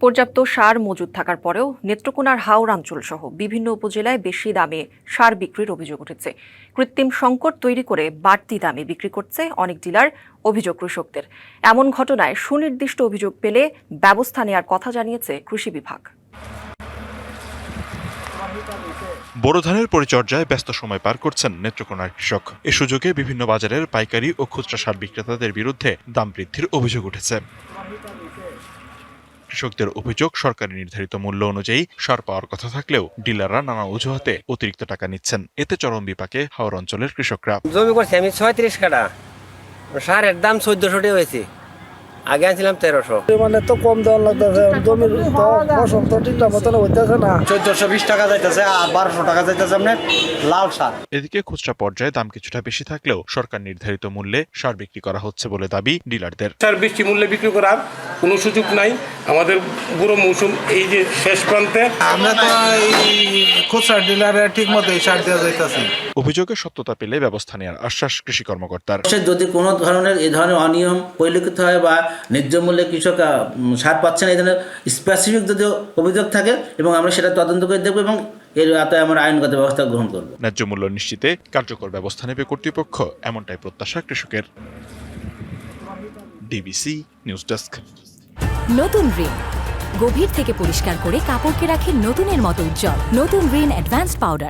পর্যাপ্ত সার মজুদ থাকার পরেও নেত্রকোনার হাওড়াঞ্চল সহ বিভিন্ন উপজেলায় বেশি দামে সার বিক্রির অভিযোগ উঠেছে। কৃত্রিম সংকট তৈরি করে বাড়তি দামে বিক্রি করছে অনেক ডিলার, অভিযোগ কৃষকদের। এমন ঘটনায় সুনির্দিষ্ট অভিযোগ পেলে ব্যবস্থা নেওয়ার কথা জানিয়েছে কৃষি বিভাগ। বোরো ধানের পরিচর্যায় ব্যস্ত সময় পার করছেন নেত্রকোনার কৃষক। এ সুযোগে বিভিন্ন বাজারের পাইকারি ও খুচরা সার বিক্রেতাদের বিরুদ্ধে দাম বৃদ্ধির অভিযোগ উঠেছে। কৃষকদের অভিযোগ, সরকারি নির্ধারিত মূল্য অনুযায়ী সার পাওয়ার কথা থাকলেও ডিলাররা নানা অজুহাতে অতিরিক্ত টাকা নিচ্ছেন। এতে চরম বিপাকে হাওর অঞ্চলের কৃষকরা। জমি করছি আমি 36 কাঠা, সারের দাম 1400 টাকা হয়েছে, আগে আনছিলাম 1300। মানে তো কম দেওয়ার লাগতেছে, জমির ফসল তো ঠিকঠাক মতন হইতেছে না। 1420 টাকা যাইতেছে আর 1200 টাকা যাইতেছে আপনার লাল সার। এদিকে খুচরা পর্যায়ে দাম কিছুটা বেশি থাকলেও সরকার নির্ধারিত মূল্যে সার বিক্রি করা হচ্ছে বলে দাবি ডিলারদের। সার বেশি মূল্যে বিক্রি করার কোনো সুযোগ নাই। আমাদের পুরো মৌসুম এই যে শেষ প্রান্তে, আমরা তো এই খুচরা ডিলারে ঠিক মতো এই সার দেওয়া যাইতেছে। অভিযোগের সত্যতা পেলে ব্যবস্থা নেওয়ার আশ্বাস কৃষি কর্মকর্তার। যদি কোনো ধরনের এই ধরনের অনিয়ম পরিলক্ষিত হয় বা ন্যায্য মূল্যে কৃষক সার পাচ্ছে না, এই ধরনের স্পেসিফিক যদি অভিযোগ থাকে এবং আমরা সেটা তদন্ত করে দেখবো এবং এর আওতায় আমরা আইনগত ব্যবস্থা গ্রহণ করব। ন্যায্য মূল্য নিশ্চিতে কার্যকর ব্যবস্থা নেবে কর্তৃপক্ষ, এমনটাই প্রত্যাশা কৃষকের। DBC news desk. নতুন রিন গভীর থেকে পরিষ্কার করে কাপড়কে রাখে নতুনের মতো উজ্জ্বল। নতুন রিন অ্যাডভান্সড পাউডার।